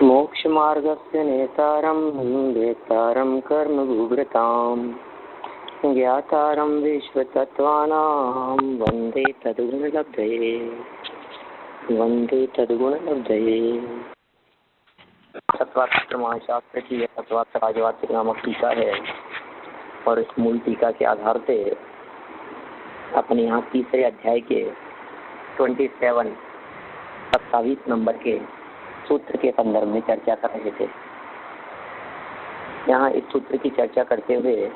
मोक्षमार्गस्य नेतारं वेत्तारं कर्मभूभृतां ज्ञातारं विश्वतत्त्वानां वन्दे तद्गुणलब्धये तत्वार्थ प्रमाण शास्त्र की यह तत्वार्थ राजवार्तिक नामक टीका है और इस मूल टीका के आधार से अपने यहाँ तीसरे अध्याय के 27 नंबर के सूत्र के संदर्भ में चर्चा कर रहे थे। यहाँ इस सूत्र की चर्चा करते हुए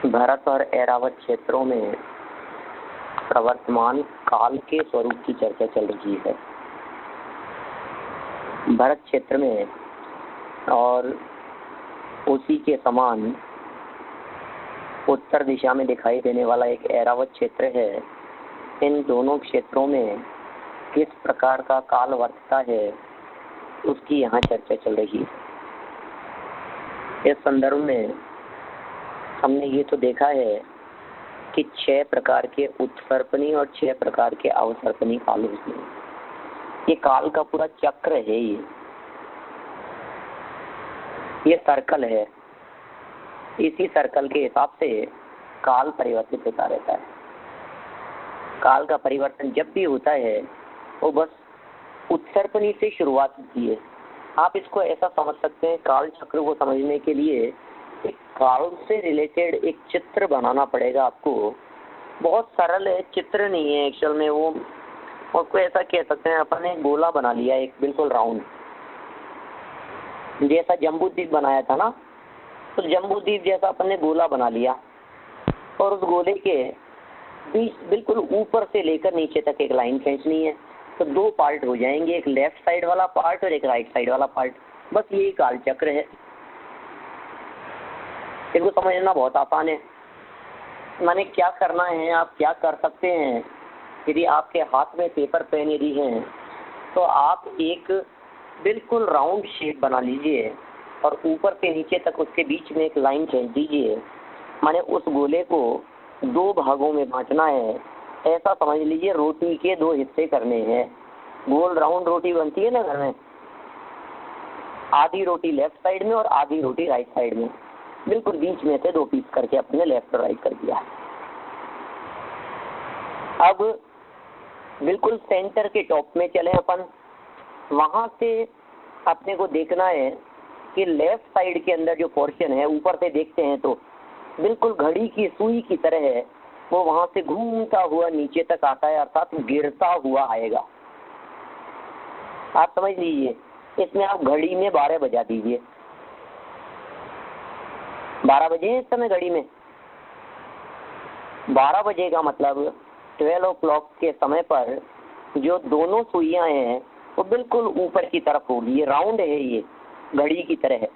भरत और ऐरावत क्षेत्रों में प्रवर्तमान काल के स्वरूप की चर्चा चल रही है। भरत क्षेत्र में और उसी के समान उत्तर दिशा में दिखाई देने वाला एक ऐरावत क्षेत्र है। इन दोनों क्षेत्रों में किस प्रकार का काल वर्तता है उसकी यहाँ चर्चा चल रही है। इस संदर्भ में हमने ये तो देखा है कि 6 प्रकार के उत्सर्पणी और 6 प्रकार के अवसर्पणी काल होते हैं। ये काल का पूरा चक्र है। ये सर्कल है। इसी सर्कल के हिसाब से काल परिवर्तित होता रहता है। काल का परिवर्तन जब भी होता है वो बस उत्सर्पणी से शुरुआत होती है। आप इसको ऐसा समझ सकते हैं, काल चक्र को समझने के लिए एक काल से रिलेटेड एक चित्र बनाना पड़ेगा आपको। बहुत सरल है, चित्र नहीं है एक्चुअल में वो। आपको ऐसा कह सकते हैं, अपन ने गोला बना लिया एक बिल्कुल राउंड, जैसा जम्बू द्वीप बनाया था ना, तो जम्बू द्वीप जैसा अपन ने गोला बना लिया और उस गोले के बीच बिल्कुल ऊपर से लेकर नीचे तक एक लाइन खींचनी है। तो 2 पार्ट हो जाएंगे, एक लेफ्ट साइड वाला पार्ट और एक राइट साइड वाला पार्ट। बस यही काल चक्र है। इसको समझना बहुत आसान है। माने क्या करना है, आप क्या कर सकते हैं। यदि आपके हाथ में पेपर पेन यदि हैं तो आप एक बिल्कुल राउंड शेप बना लीजिए और ऊपर से नीचे तक उसके बीच में एक लाइन खींच दीजिए। माने उस गोले को 2 भागों में बांटना है। ऐसा समझ लीजिए रोटी के 2 हिस्से करने हैं। गोल राउंड रोटी बनती है ना घर में, आधी रोटी लेफ्ट साइड में और आधी रोटी राइट साइड में। बिल्कुल बीच में से 2 पीस करके अपने लेफ्ट और राइट कर दिया। अब बिल्कुल सेंटर के टॉप में चले अपन। वहां से अपने को देखना है कि लेफ्ट साइड के अंदर जो पोर्शन है, ऊपर से देखते हैं तो बिल्कुल घड़ी की सुई की तरह है। वो वहां से घूमता हुआ नीचे तक आता है, अर्थात गिरता हुआ आएगा। आप समझ लीजिए, इसमें आप घड़ी में 12 बजा दीजिए। 12 बजे इस समय घड़ी में 12 बजे का मतलब 12 o'clock के समय पर जो दोनों सुइयां हैं वो बिल्कुल ऊपर की तरफ होगी। ये राउंड है, ये घड़ी की तरह है।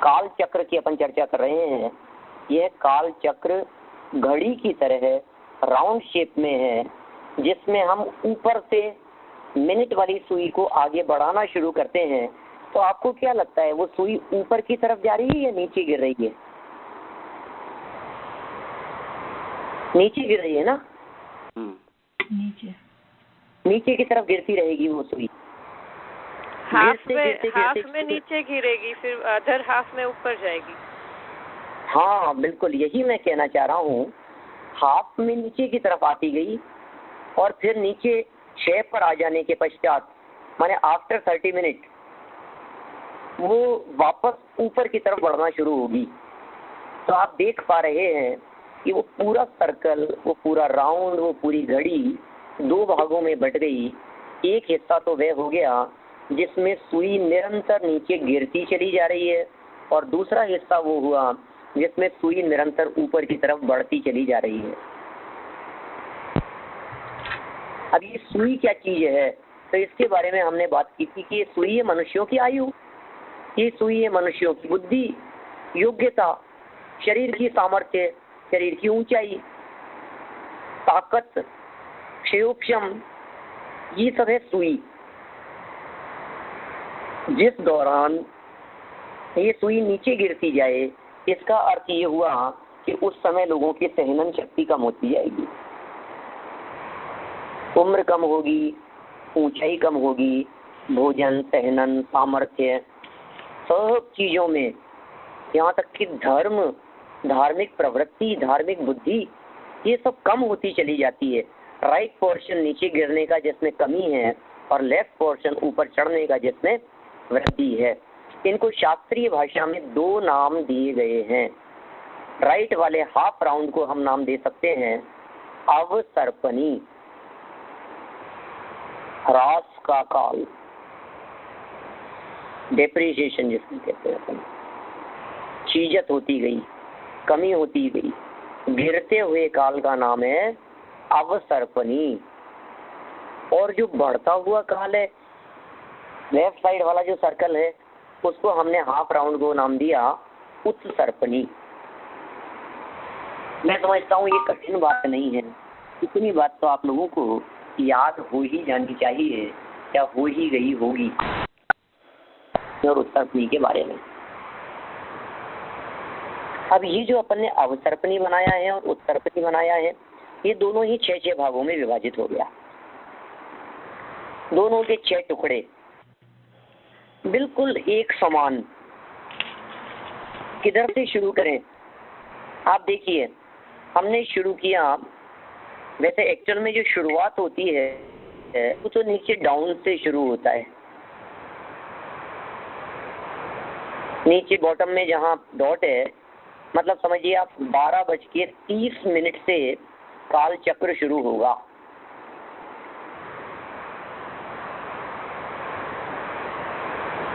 काल चक्र की अपन चर्चा कर रहे हैं। यह काल चक्र घड़ी की तरह है, राउंड शेप में है, जिसमें हम ऊपर से मिनट वाली सुई को आगे बढ़ाना शुरू करते हैं। तो आपको क्या लगता है, वो सुई ऊपर की तरफ जा रही है या नीचे गिर रही है? नीचे गिर रही है ना? नीचे की तरफ गिरती रहेगी वो सुई। हाफ में नीचे गिरेगी, फिर अदर हाफ में ऊपर जाएगी। हाँ बिल्कुल, यही मैं कहना चाह रहा हूँ। हाफ में नीचे की तरफ आती गई और फिर नीचे 6 पर आ जाने के पश्चात, माने आफ्टर 30 मिनट, वो वापस ऊपर की तरफ बढ़ना शुरू होगी। तो आप देख पा रहे हैं कि वो पूरा सर्कल, वो पूरा राउंड, वो पूरी घड़ी 2 भागों में बट गई। एक हिस्सा तो वह हो गया जिसमें सुई निरंतर नीचे गिरती चली जा रही है और दूसरा हिस्सा वो हुआ जिसमें सुई निरंतर ऊपर की तरफ बढ़ती चली जा रही है। अब ये सुई क्या चीज है, तो इसके बारे में हमने बात की थी कि ये सुई है मनुष्यों की आयु, ये सुई है मनुष्यों की बुद्धि, योग्यता, शरीर की सामर्थ्य, शरीर की ऊंचाई, ताकत, क्षयोक्षम, ये सब है सुई। जिस दौरान ये सुई नीचे गिरती जाए, इसका अर्थ ये हुआ कि उस समय लोगों की सहनन शक्ति कम होती जाएगी, उम्र कम होगी, ऊंचाई कम होगी, भोजन, सहनन, सामर्थ्य, सब चीजों में, यहाँ तक कि धर्म, धार्मिक प्रवृत्ति, धार्मिक बुद्धि, ये सब कम होती चली जाती है। राइट पोर्शन नीचे गिरने का जिसमें कमी है और लेफ्ट पोर्शन ऊपर चढ़ने का जिसमें वृद्धि है। इनको शास्त्रीय भाषा में दो नाम दिए गए हैं। राइट वाले हाफ राउंड को हम नाम दे सकते हैं अवसर्पणी, ह्रास का काल, डेप्रिसिएशन जिसको कहते हैं अपन, चीजत होती गई, कमी होती गई, गिरते हुए काल का नाम है अवसर्पणी। और जो बढ़ता हुआ काल है, लेफ्ट साइड वाला जो सर्कल है, उसको हमने हाफ राउंड को नाम दिया उत्सर्पणी। मैं समझता हूँ ये कठिन बात नहीं है, इतनी बात तो आप लोगों को याद हो ही जानी चाहिए, क्या हो ही गई होगी और उत्सर्पणी के बारे में। अब ये जो अपन ने अवसर्पणी बनाया है और उत्सर्पणी बनाया है, ये दोनों ही 6-6 भागों में विभाजित हो गया। दोनों के 6 टुकड़े बिल्कुल एक समान। किधर से शुरू करें? आप देखिए, हमने शुरू किया, वैसे एक्चुअल में जो शुरुआत होती है वो तो नीचे डाउन से शुरू होता है। नीचे बॉटम में जहाँ डॉट है, मतलब समझिए आप 12:30 से काल चक्र शुरू होगा।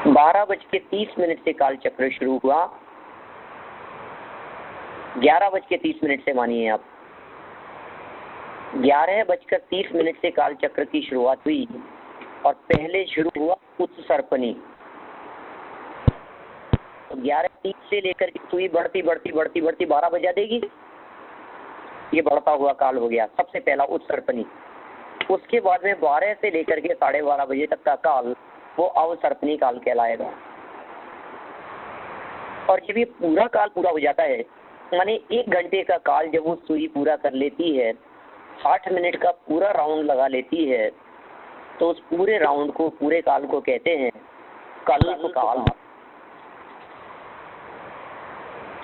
12:30 से काल चक्र शुरू हुआ। 11:30 से मानिए आप, 11:30 से काल चक्र की शुरुआत हुई और पहले शुरू हुआ उत्सर्पणी। तो 11:30 से लेकर के सुई बढ़ती 12 बजा देगी, ये बढ़ता हुआ काल हो गया सबसे पहला उत्सर्पणी। उसके बाद में 12 से लेकर के 12:30 बजे तक का काल वो अवसर्पणी काल कहलाएगा। और जब ये पूरा काल पूरा हो जाता है, माने 1 घंटे का काल जब वो सुई पूरा कर लेती है, 60 मिनट का पूरा राउंड लगा लेती है, तो उस पूरे राउंड को, पूरे काल को कहते हैं कल्प काल।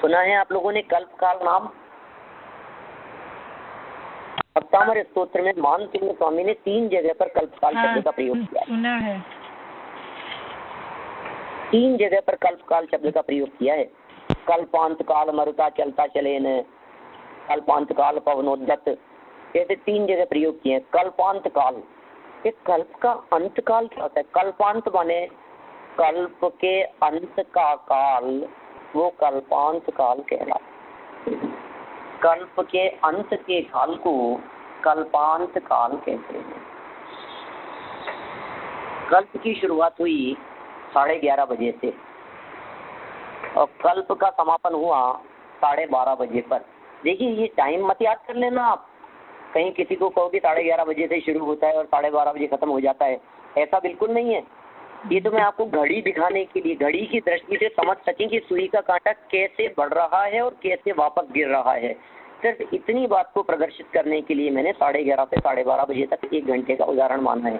सुना है आप लोगों ने कल्प काल नाम? भक्तामर स्तोत्र में मानसिंह स्वामी ने 3 जगह पर कल्पकाल शब्द का प्रयोग किया है। सुना है। 3 जगह पर कल्पकाल शब्द का प्रयोग किया है। कल्पांत काल मरुता चलता चले न, कल्पांत काल पवनोद्यत, ऐसे 3 जगह प्रयोग किए हैं। कल्पांत काल, एक कल्प का अंत काल क्या होता है? कल्पांत माने कल्प के अंत का काल, वो कल्पांत काल कहलाता है। कल्प के अंत के काल को कल्पांत काल कहते हैं। कल्प की शुरुआत हुई 11:30 बजे से और कल्प का समापन हुआ 12:30 बजे पर। देखिए, ये टाइम मत याद कर लेना आप, कहीं किसी को कहो कि 11:30 बजे से शुरू होता है और 12:30 बजे खत्म हो जाता है, ऐसा बिल्कुल नहीं है। ये तो मैं आपको घड़ी दिखाने के लिए, घड़ी की दृष्टि से समझ सकें कि सुई का कांटा कैसे बढ़ रहा है और कैसे वापस गिर रहा है, सिर्फ इतनी बात को प्रदर्शित करने के लिए मैंने 11:30 से 12:30 बजे तक 1 घंटे का उदाहरण माना है।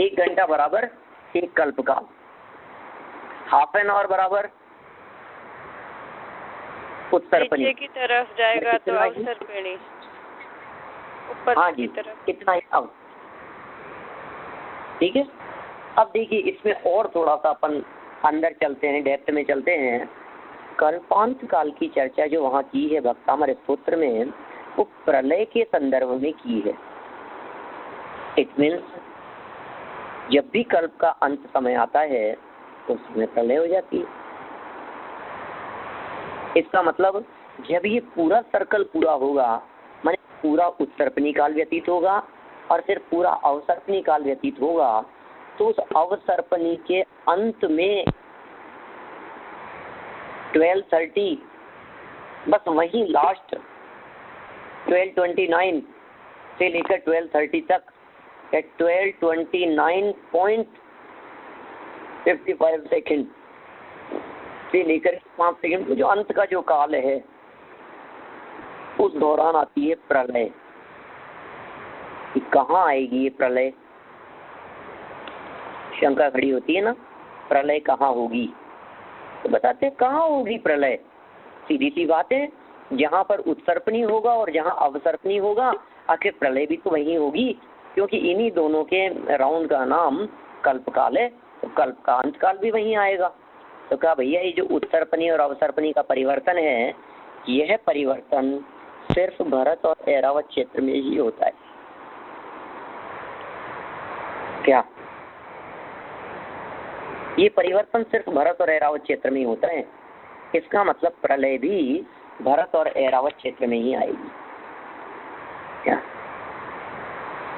1 घंटा बराबर 1 कल्प काल, हाफ एन आवर बराबर उत्सर्पणी। नीचे की तरफ जाएगा तो अवसर्पणी, ऊपर की तरफ कितना ही अब ठीक है। अब देखिए, इसमें और थोड़ा सा अपन अंदर चलते हैं, डेप्थ में चलते हैं। कल्पांत काल की चर्चा जो वहाँ की है भक्तामर स्तोत्र में, वो प्रलय के संदर्भ में की है। इट मीन्स जब भी कल्प का अंत समय आता है तो उसमें प्रलय हो जाती है। इसका मतलब जब ये पूरा सर्कल पूरा होगा, माने पूरा उत्सर्पणी काल व्यतीत होगा और फिर पूरा अवसर्पणी काल व्यतीत होगा, तो उस अवसर्पणी के अंत में 12:30, बस वही लास्ट 12:29 से लेकर 12:30 तक, 12:29.55 सेकेंड से लेकर 5 सेकेंड जो अंत का जो काल है, उस दौरान आती है प्रलय। कहाँ आएगी ये प्रलय? शंका खड़ी होती है ना, प्रलय कहाँ होगी, तो बताते हैं कहाँ होगी प्रलय। सीधी सी बात है, जहाँ पर उत्सर्पणी होगा और जहाँ अवसर्पणी होगा, आखिर प्रलय भी तो वही होगी, क्योंकि इन्हीं दोनों के राउंड का नाम कल्पकाल है, तो कल्प का अंतकाल भी वहीं आएगा। तो कहा भैया ये जो उत्सर्पणी और अवसर्पणी का परिवर्तन है, यह परिवर्तन सिर्फ भरत और ऐरावत क्षेत्र में ही होता है। क्या ये परिवर्तन सिर्फ भरत और ऐरावत क्षेत्र में ही होता है? इसका मतलब प्रलय भी भरत और ऐरावत क्षेत्र में ही आएगी। क्या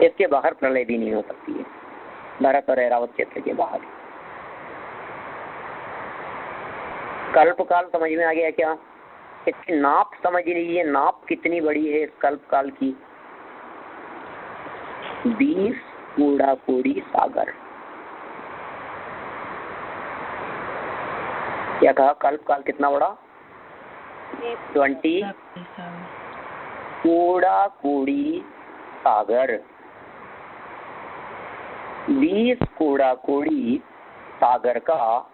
इसके बाहर प्रलय भी नहीं हो सकती है, भरत और ऐरावत क्षेत्र के बाहर। कल्पकाल समझ में आ गया क्या? इसकी नाप समझ लीजिए, नाप कितनी बड़ी है इस कल्पकाल की। 20 कूड़ा कोड़ी सागर। क्या कहा? कल्पकाल कितना बड़ा? 20 कूड़ा कोड़ी सागर। 20 कूड़ा कोड़ी सागर का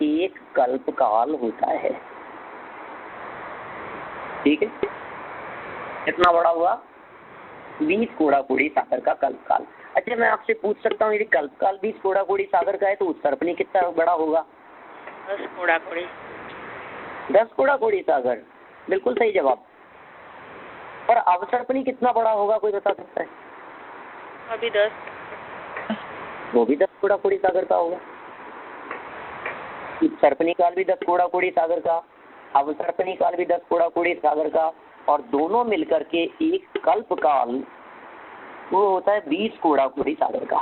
एक कल्पकाल होता है। ठीक है, कितना बड़ा हुआ? 20 कूड़ा कोड़ी सागर का कल्पकाल। अच्छा, मैं आपसे पूछ सकता हूँ, यदि कल्पकाल 20 कूड़ा कोड़ी सागर का है तो उत्सर्पणी कितना बड़ा होगा? 10 कूड़ा कोड़ी। 10 कूड़ा कोड़ी सागर, बिल्कुल सही जवाब। पर अवसर्पणी कितना बड़ा होगा, कोई बता सकता है? अभी 10, वो भी 10 कूड़ा कोड़ी सागर का होगा। उत्सर्पणी काल भी 10 कूड़ा कोड़ी सागर का, अवसर्पणी काल भी 10 कूड़ा कोड़ी सागर का, और दोनों मिलकर के एक कल्पकाल वो होता है 20 कूड़ा कोड़ी सागर का।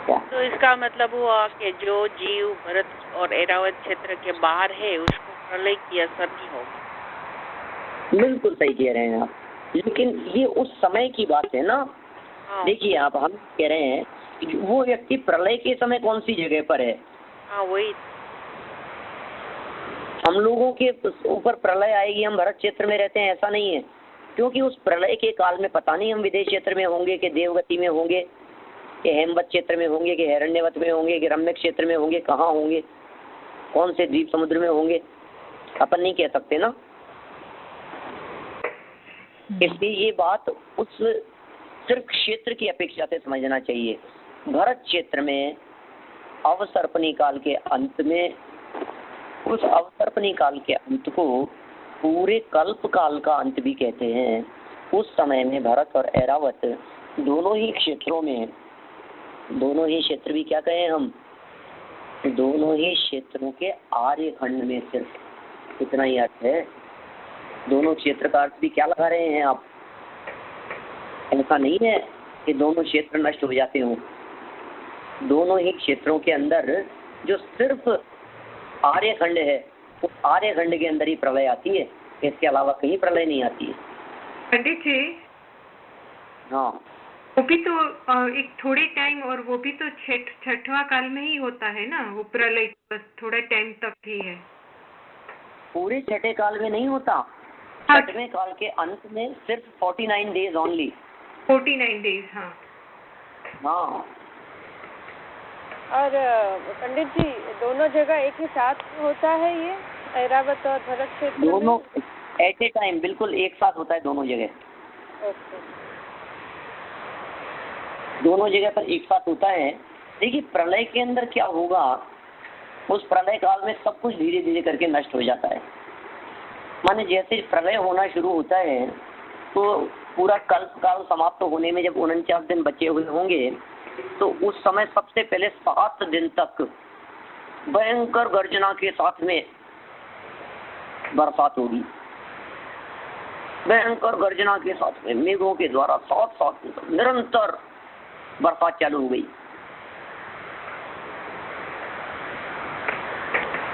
क्या? तो इसका मतलब हुआ कि जो जीव भरत और ऐरावत क्षेत्र के बाहर है उसको प्रलय की असर नहीं होगी। बिल्कुल सही कह रहे हैं आप, लेकिन ये उस समय की बात है ना। देखिए आप, हम कह रहे हैं कि वो व्यक्ति प्रलय के समय कौन सी जगह पर है। हाँ वही, हम लोगों के ऊपर प्रलय आएगी, हम भरत क्षेत्र में रहते हैं ऐसा नहीं है, क्योंकि उस प्रलय के काल में पता नहीं हम विदेश क्षेत्र में होंगे कि देवगति में होंगे कि हेमवत क्षेत्र में होंगे कि हिरण्यवत में होंगे कि रम्य क्षेत्र में होंगे, कहाँ होंगे, कौन से द्वीप समुद्र में होंगे, अपन नहीं कह सकते ना। इसलिए ये बात उस सिर्फ क्षेत्र की अपेक्षा से समझना चाहिए। भरत क्षेत्र में अवसर्पणी काल के अंत में, उस अवसर्पणी काल के अंत को पूरे कल्प काल का अंत भी कहते हैं। उस समय में भरत और ऐरावत दोनों ही क्षेत्रों में, दोनों ही क्षेत्र भी क्या कहें हम, दोनों ही क्षेत्रों के आर्य खंड में सिर्फ इतना ही अर्थ है। दोनों क्षेत्र का अर्थ भी क्या लगा रहे हैं आप? ऐसा नहीं है कि दोनों क्षेत्र नष्ट हो जाते हों। दोनों ही क्षेत्रों के अंदर जो सिर्फ आर्य खंड है, उस आर्य खंड के अंदर ही प्रलय आती है, इसके अलावा कहीं प्रलय नहीं आती है। पंडित जी, हाँ, वो भी तो एक थोड़े टाइम, और वो भी तो छठवां काल में ही होता है ना, वो प्रलय बस थोड़ा टाइम तक ही है। पूरे छठे काल में नहीं होता। हाँ, छठवें काल के अंत में सिर्फ 49 डेज ओनली। 49 डेज। हाँ हाँ। और पंडित जी दोनों जगह एक ही साथ होता है ये ऐरावत और भरत क्षेत्र में? दोनों एट ए टाइम, बिल्कुल एक साथ होता है दोनों जगह। ओके, दोनों जगह पर एक साथ होता है। देखिए प्रलय के अंदर क्या होगा, उस प्रलय काल में सब कुछ धीरे धीरे करके नष्ट हो जाता है। माने जैसे प्रलय होना शुरू होता है तो पूरा कल्प काल समाप्त होने में जब 49 दिन बचे हुए होंगे, तो उस समय सबसे पहले 7 दिन तक भयंकर गर्जना के साथ में बरसात होगी। भयंकर गर्जना के साथ में मेघों के द्वारा 7 दिन तक निरंतर बरसात चालू हो गई।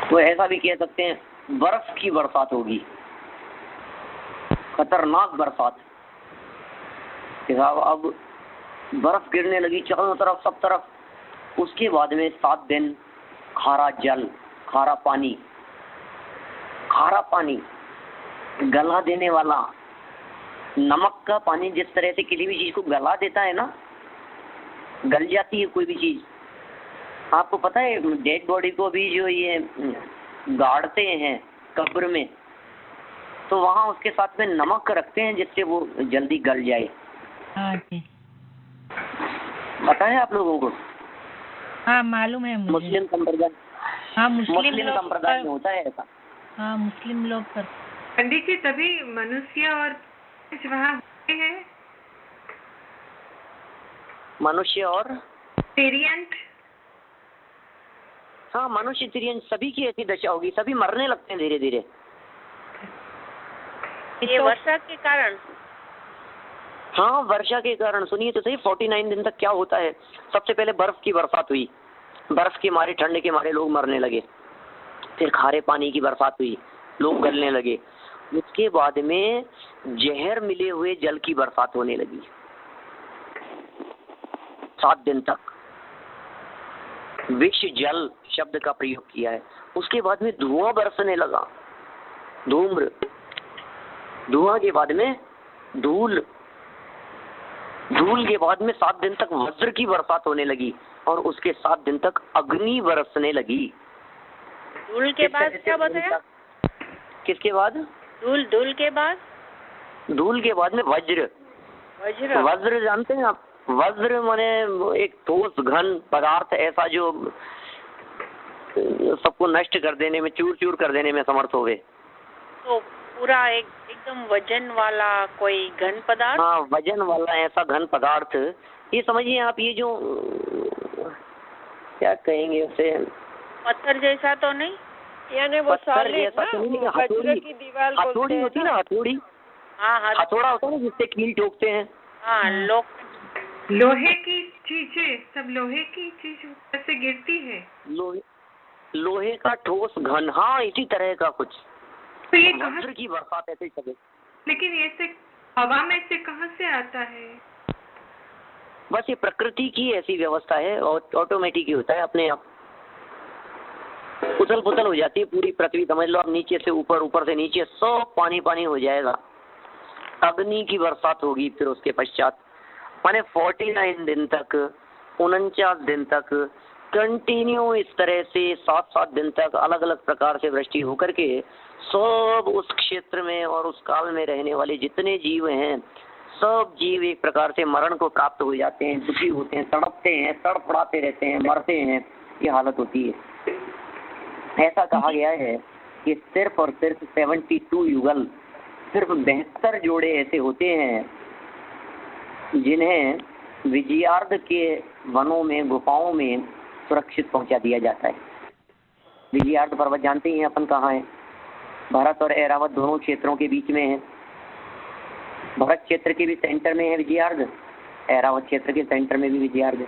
तो ऐसा भी कह सकते हैं बर्फ की बरसात होगी, खतरनाक बरसात। अब बर्फ गिरने लगी चारों तरफ, सब तरफ। उसके बाद में 7 दिन खारा जल, खारा पानी गला देने वाला। नमक का पानी जिस तरह से किसी भी चीज को गला देता है ना, गल जाती है कोई भी चीज। आपको पता है डेड बॉडी को भी जो ये गाड़ते हैं कब्र में, तो वहाँ उसके साथ में नमक रखते हैं जिससे वो जल्दी गल जाए। हाँ जी, पता है आप लोगों को? हाँ मालूम है मुझे। मुस्लिम संप्रदाय, हाँ मुस्लिम संप्रदाय में होता है ऐसा। हाँ मुस्लिम लोग कर। पंडित जी तभी मनुष्य और वहाँ होते हैं। मनुष्य और पेरियंट। हाँ, मनुष्य तिरियन सभी की ऐसी दशा होगी, सभी मरने लगते हैं धीरे धीरे। ये वर्षा के कारण? हाँ, वर्षा के कारण। सुनिए तो सही, 49 दिन तक क्या होता है। सबसे पहले बर्फ की बरसात हुई, बर्फ के मारे, ठंड के मारे लोग मरने लगे। फिर खारे पानी की बरसात हुई, लोग गलने लगे। उसके बाद में जहर मिले हुए जल की बरसात होने लगी 7 दिन तक। विष जल शब्द का प्रयोग किया है। उसके बाद में धुआं बरसने लगा, धूम्र। धुआं के बाद में धूल, धूल के बाद में 7 दिन तक वज्र की बरसात होने लगी, और उसके 7 दिन तक अग्नि बरसने लगी। धूल के बाद क्या बताया? किसके बाद? धूल के बाद? धूल के बाद में वज्र। वज्र? वज्र जानते हैं आप? वज्र माने एक ठोस घन पदार्थ, ऐसा जो सबको नष्ट कर देने में, चूर चूर कर देने में समर्थ होवे। तो पूरा एकदम वजन वाला कोई घन पदार्थ? हाँ, वजन वाला ऐसा घन पदार्थ। ये समझिए आप, ये जो क्या कहेंगे उसे, पत्थर जैसा तो नहीं? यानी वो पत्थर जैसा तो नहीं, वज्र की दीवार हथौड़ी होती है ना, हथौड़ी। हाँ, हथौड़ा होता है ना जिससे कील ठोकते हैं। हाँ, लोहे की चीजें, सब लोहे की चीज कैसे गिरती है? लोहे का ठोस घन, हाँ इसी तरह का कुछ। तो ये वज्र की बरसात ऐसे चले। लेकिन ये से हवा में से कहाँ से आता है? बस ये प्रकृति की ऐसी व्यवस्था है, और ऑटोमेटिक ही होता है, अपने आप उथल पुथल हो जाती है पूरी पृथ्वी। समझ लो आप, नीचे से ऊपर, ऊपर से नीचे, सब पानी पानी हो जाएगा। अग्नि की बरसात होगी फिर उसके पश्चात। माने 49 दिन तक, 49 दिन तक कंटिन्यू इस तरह से 7-7 दिन तक अलग अलग प्रकार से वृष्टि होकर के सब उस क्षेत्र में और उस काल में रहने वाले जितने जीव हैं, सब जीव एक प्रकार से मरण को प्राप्त हो जाते हैं, दुखी होते हैं, तड़पते हैं, तड़पड़ाते रहते हैं, मरते हैं। ये हालत होती है। ऐसा कहा गया है कि सिर्फ और सिर्फ 72 युगल, सिर्फ 72 जोड़े ऐसे होते हैं जिन्हें विजयार्ध के वनों में, गुफाओं में सुरक्षित पहुंचा दिया जाता है। विजयार्ध पर्वत जानते ही हैं अपन कहाँ है? भरत और ऐरावत दोनों क्षेत्रों के बीच में है। भरत क्षेत्र के भी सेंटर में है विजयार्ध, ऐरावत क्षेत्र के सेंटर में भी विजयार्ध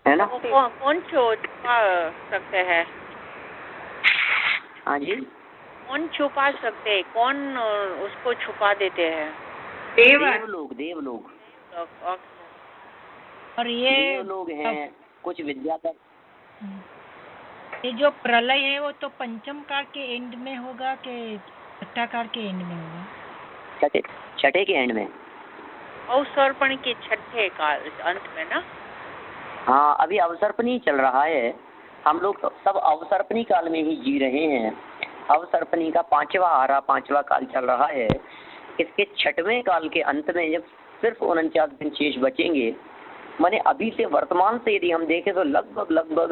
है ना। कौन छुपा सकते हैं? हाँ जी, कौन छुपा सकते हैं? कौन उसको छुपा देते हैं? देवलोग। देवलोग और ये देवलोग हैं, कुछ विद्याधर। ये जो प्रलय है वो तो पंचम काल के एंड में होगा कि छठा काल के एंड में होगा? छठे के एंड में। अवसर्पणी के छठे काल अंत में ना? हाँ, अभी अवसर्पणी चल रहा है। हम लोग सब अवसर्पणी काल में ही जी रहे हैं। अवसर्पणी का 5वां काल चल रहा है। इसके 6वें काल के अंत में जब सिर्फ 49 दिन शेष बचेंगे, माने अभी से वर्तमान से यदि हम देखें तो लगभग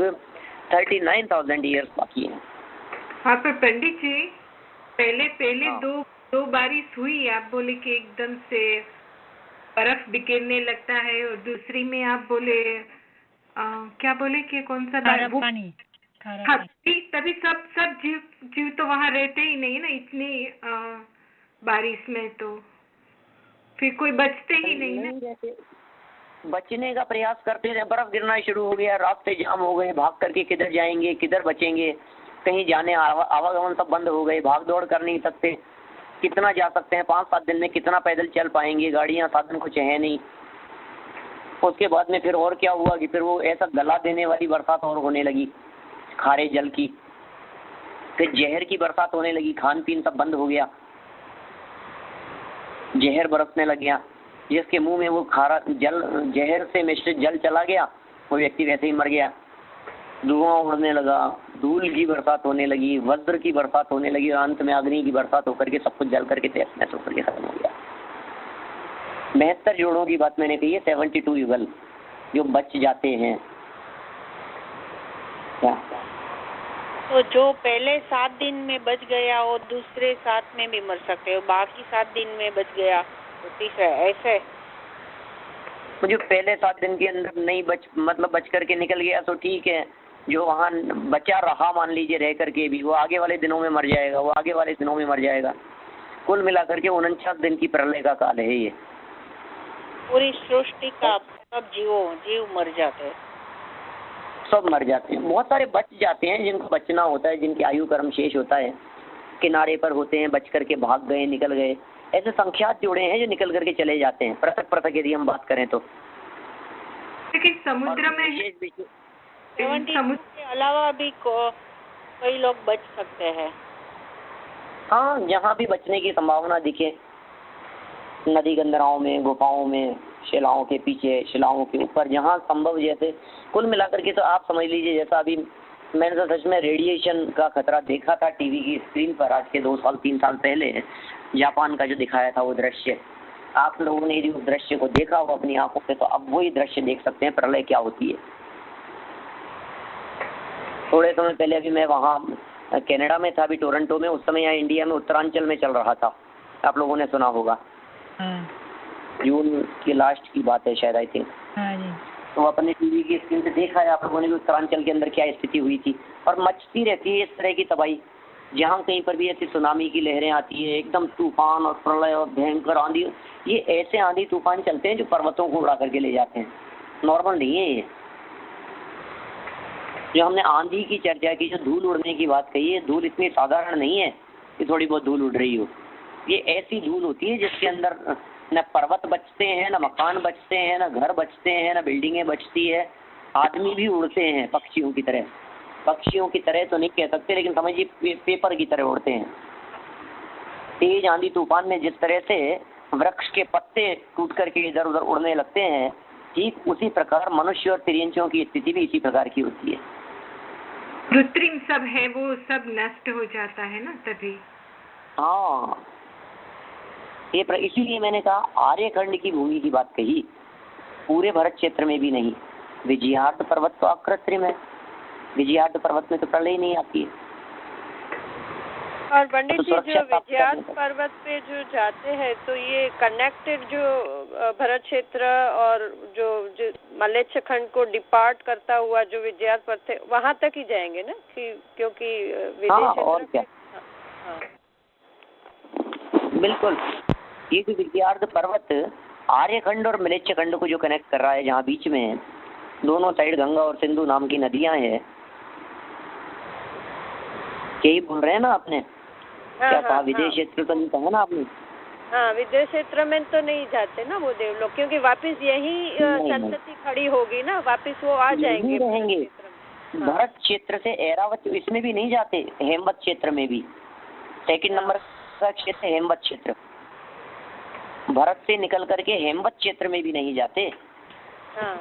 39,000 ईयर्स बाकी हैं। हाँ, पर पंडित जी पहले हाँ। दो बारिश हुई, आप बोले कि एकदम से बर्फ बिखेरने लगता है, और दूसरी में आप बोले क्या बोले कि कौन सा पानी? हाँ, तभी सब जीव तो वहाँ रहते ही नहीं ना इतनी बारिश में, तो फिर कोई बचते ही नहीं ना। बचने का प्रयास करते रहे, बर्फ गिरना शुरू हो गया, रास्ते जाम हो गए, भाग करके किधर जाएंगे, किधर बचेंगे, कहीं जाने आवागमन सब बंद हो गए, भाग दौड़ कर नहीं सकते। कितना जा सकते हैं? 5-7 दिन में कितना पैदल चल पाएंगे? गाड़ियां साधन कुछ है नहीं। उसके बाद में फिर और क्या हुआ कि फिर वो ऐसा गला देने वाली बरसात और होने लगी, खारे जल की। फिर जहर की बरसात होने लगी, खान पीन सब बंद हो गया, जहर बरसने लग गया। जिसके मुंह में वो खारा जल जहर से मिश्रित जल चला गया, वो व्यक्ति वैसे ही मर गया। धुआं उड़ने लगा, धूल की बरसात होने लगी, वज्र की बरसात होने लगी और अंत में अग्नि की बरसात होकर के सब कुछ जल करके तहस नहस होकर के खत्म हो गया। 72 जोड़ों की बात मैंने कही है, 72 युगल जो बच जाते हैं। क्या तो जो पहले 7 दिन में बच गया और दूसरे 7 में भी मर सकते हो, बाकी 7 दिन में बच गया तो तीसरा ऐसे? मुझे पहले 7 दिन के अंदर नहीं बच करके निकल गया तो ठीक है, जो वहाँ बचा रहा मान लीजिए रह करके भी, वो आगे वाले दिनों में मर जाएगा, वो आगे वाले दिनों में मर जाएगा। कुल मिलाकर के 49 दिन की प्रलय का काल है ये। पूरी सृष्टि का सब जीव मर जाते हैं, सब मर जाते हैं। बहुत सारे बच जाते हैं जिनको बचना होता है, जिनकी आयु कर्म शेष होता है, किनारे पर होते हैं, बच करके भाग गए, निकल गए। ऐसे संख्यात जोड़े हैं जो निकल करके चले जाते हैं, पृथक पृथक यदि हम बात करें तो। लेकिन समुद्र में 72 के अलावा भी कई लोग बच सकते हैं। हाँ, जहाँ भी बचने की संभावना दिखे, नदी गंदराओं में, गुफाओं में, शिलाओं के पीछे, शिलाओं के ऊपर, जहाँ संभव। जैसे कुल मिलाकर के तो आप समझ लीजिए, जैसा अभी मैंने तो सच में रेडिएशन का खतरा देखा था टीवी की स्क्रीन पर आज के 2 साल 3 साल पहले, जापान का जो दिखाया था वो दृश्य। आप लोगों ने यदि उस दृश्य को देखा हो अपनी आंखों से, तो अब वही दृश्य देख सकते हैं प्रलय क्या होती है। थोड़े समय पहले अभी मैं वहाँ कनाडा में था, अभी टोरंटो में, उस समय यहाँ इंडिया में उत्तरांचल में चल रहा था, आप लोगों ने सुना होगा। जून की लास्ट की बात है शायद, आई थिंक। तो अपने टीवी की स्क्रीन से देखा है आप लोगों ने भी उत्तरांचल के अंदर क्या स्थिति हुई थी। और मचती रहती है इस तरह की तबाही, जहाँ कहीं पर भी ऐसी सुनामी की लहरें आती है, एकदम तूफान और प्रलय और भयंकर आंधी। ये ऐसे आंधी तूफान चलते हैं जो पर्वतों को उड़ा करके ले जाते हैं, नॉर्मल नहीं है ये। जो हमने आंधी की चर्चा की, जो धूल उड़ने की बात कही है, धूल इतनी साधारण नहीं है कि थोड़ी बहुत धूल उड़ रही हो। ये ऐसी धूल होती है जिसके अंदर न पर्वत बचते हैं, न मकान बचते हैं, न घर बचते हैं, न बिल्डिंगें बचती है, आदमी भी उड़ते हैं पक्षियों की तरह। पक्षियों की तरह तो नहीं कह सकते, लेकिन समझिए पेपर की तरह उड़ते हैं। तेज आंधी तूफान में जिस तरह से वृक्ष के पत्ते टूट करके इधर उधर उड़ने लगते हैं, ठीक उसी प्रकार मनुष्य और तिर्यंचियों की स्थिति भी इसी प्रकार की होती है। कृत्रिम सब है, वो सब नष्ट हो जाता है ना तभी। हाँ, ये इसीलिए मैंने कहा आर्यखंड की भूमि की बात कही, पूरे भारत क्षेत्र में भी नहीं। विजयार्थ पर्वत तो अकृत्रिम है, विजयार्थ पर्वत में तो प्रलय नहीं आती है। और पंडित जी, जो विजयार्थ पर्वत पे जो जाते हैं तो ये कनेक्टेड जो भरत क्षेत्र और जो मलेच्छ खंड को डिपार्ट करता हुआ जो विजयार्थ पर्वत है वहाँ तक ही जाएंगे ना, क्योंकि हाँ, और क्या। हाँ। बिल्कुल, ये जो विजयार्थ पर्वत आर्यखंड और मलेच्छ खंड को जो कनेक्ट कर रहा है, जहाँ बीच में दोनों साइड गंगा और सिंधु नाम की नदियां हैं, यही बोल रहे हैं ना आपने? क्या कहा? विदेश क्षेत्र तो नहीं कहा ना आपने? हाँ, विदेश क्षेत्र में तो नहीं जाते ना वो देवलोग, क्योंकि वापस यही संतति खड़ी होगी ना, वापस वो आ जाएंगे, रहेंगे। भरत क्षेत्र से ऐरावत इसमें भी नहीं जाते, हेमवत क्षेत्र में भी। सेकंड नंबर का क्षेत्र हेमवत क्षेत्र, भरत से निकल करके हेमवत क्षेत्र में भी नहीं जाते। हाँ।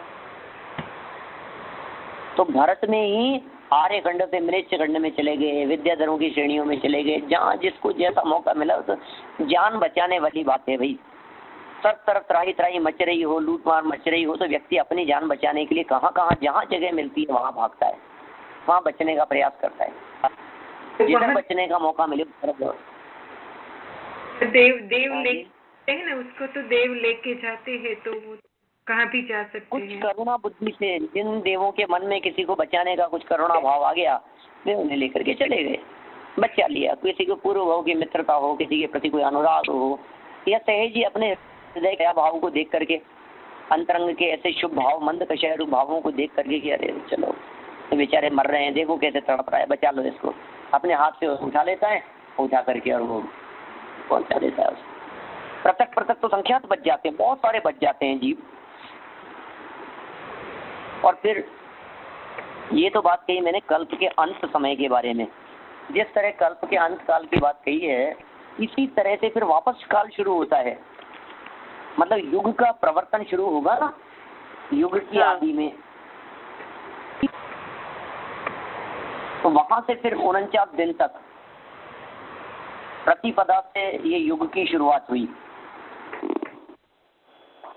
तो भरत में ही आर्यखंड से मलेच्छ खंड में चले गए, विद्याधरों की श्रेणियों में चले गए, जहाँ जिसको जैसा मौका मिला। तो जान बचाने वाली बात है भाई। सब तरफ त्राही त्राही मच रही हो, लूट मार मच रही हो, तो व्यक्ति अपनी जान बचाने के लिए कहाँ कहाँ जहाँ जगह मिलती है वहाँ भागता है, वहाँ बचने का प्रयास करता है। जिधर बचने का मौका मिले देव लेते हैं ना उसको, तो देव लेके जाते हैं, तो वो कहाँ भी जा सकते कुछ हैं। करुणा बुद्धि से जिन देवों के मन में किसी को बचाने का कुछ करुणा भाव आ गया, वे उन्हें लेकर के चले गए, बचा लिया। किसी को पूर्व भाव की मित्रता हो, किसी के प्रति कोई अनुराग हो, या सहज ही अपने हृदय के भाव को देख करके, अंतरंग के ऐसे शुभ भाव, मंद कषाय भावों को देख करके कि अरे चलो तो बेचारे मर रहे हैं, देखो कैसे तड़प रहा है, बचा लो इसको। अपने हाथ से उठा लेता है, उठा करके और वो पहुंचा देता है उसको। पृथक पृथक तो संख्यात बच जाते हैं, बहुत सारे बच जाते हैं जीव। और फिर ये तो बात कही मैंने कल्प के अंत समय के बारे में। जिस तरह कल्प के अंत काल की बात कही है, इसी तरह से फिर वापस काल शुरू होता है। मतलब युग का प्रवर्तन शुरू होगा ना, युग की हाँ। आदि में, तो वहां से फिर 49 दिन तक प्रतिपदा से ये युग की शुरुआत हुई।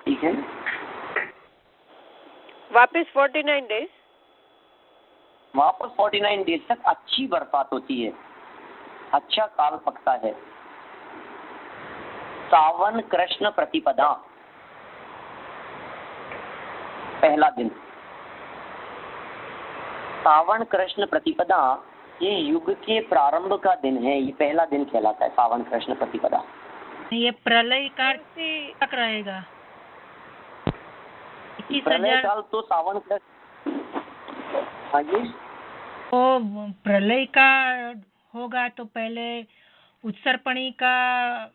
ठीक है, वापस 49 डेज, वापस 49 डेज तक अच्छी बरसात होती है, अच्छा काल पकता है। सावन कृष्ण प्रतिपदा पहला दिन, सावन कृष्ण प्रतिपदा ये युग के प्रारंभ का दिन है, ये पहला दिन कहलाता है सावन कृष्ण प्रतिपदा। ये प्रलय काल तक रहेगा। प्रलय काल तो सावन कृष्ण, हाँ जी, तो प्रलय का होगा तो पहले उत्सर्पणी का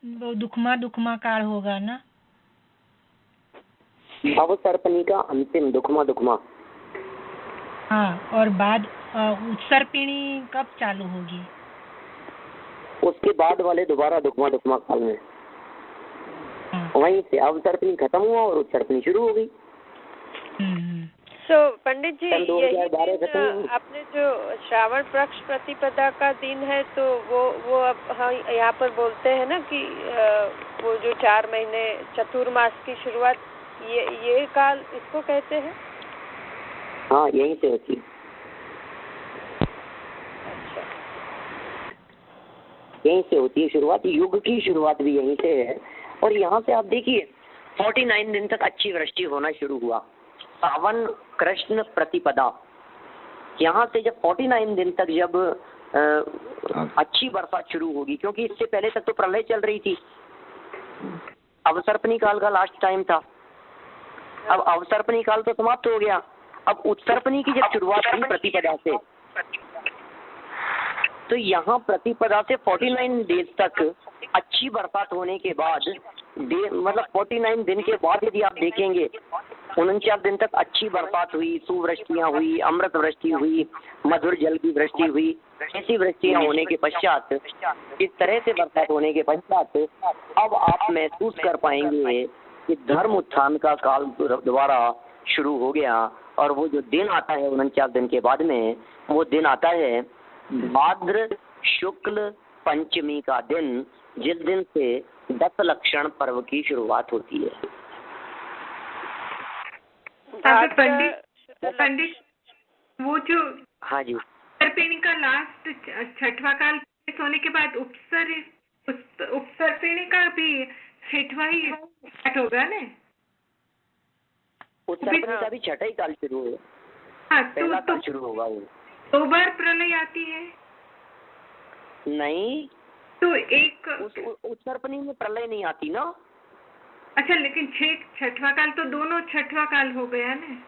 वो दुखमा काल होगा ना। अवसर्पणी का अंतिम दुखमा। हाँ, और बाद उत्सर्पिणी कब चालू होगी? उसके बाद वाले दोबारा दुखमा काल में, वहीं से अवसर्पणी खत्म हुआ और उत्सर्पणी शुरू हो गई। सो पंडित जी, सन 2012 खत्म यही हुई। आपने जो श्रावण पक्ष प्रतिपदा का दिन है, तो वो अब हाँ यहाँ पर बोलते हैं ना कि वो जो 4 महीने चतुर्मास की शुरुआत, ये काल इसको कहते हैं। हाँ, यहीं से होती है, अच्छा, यहीं से होती है शुरुआत, युग की शुरुआत भी यहीं से है। और यहाँ से आप देखिए 49 दिन तक अच्छी वृष्टि होना शुरू हुआ, सावन कृष्ण प्रतिपदा। यहाँ से जब 49 दिन तक जब अच्छी बरसात शुरू होगी, क्योंकि इससे पहले तक तो प्रलय चल रही थी, अवसर्पणी काल का लास्ट टाइम था। अब अवसर्पणी काल तो समाप्त हो गया, अब उत्सर्पणी की जब शुरुआत हुई प्रतिपदा से, तो यहाँ प्रतिपदा से 49 डेज तक अच्छी बरसात होने के बाद, मतलब 49 दिन के बाद यदि आप देखेंगे 49 दिन तक अच्छी बरसात हुई, सुवृष्टियाँ हुई, अमृत वृष्टि हुई, मधुर जल की वृष्टि हुई। ऐसी वृष्टियाँ होने के पश्चात, इस तरह से बरसात होने के पश्चात अब आप महसूस कर पाएंगे कि धर्म उत्थान का काल दोबारा शुरू हो गया। और वो जो दिन आता है 49 दिन के बाद में, वो दिन आता है भाद्र शुक्ल पंचमी का दिन, जिस दिन से 10 लक्षण पर्व की शुरुआत होती है। पंडित वो जो, हाँ जी, उत्सर्पिणी का लास्ट छठवां काल होने के बाद उत्सर्पिणी का भी छठवां ही स्टार्ट होगा ना। उत्सर्पणी का भी छठा ही काल शुरू होगा। हाँ, पहला काल शुरू होगा वो। 2 बार प्रलय आती है? नहीं, तो एक उत्सर्पणी में प्रलय नहीं आती ना। अच्छा, लेकिन छठवां काल तो दोनों छठवां काल हो गया ना।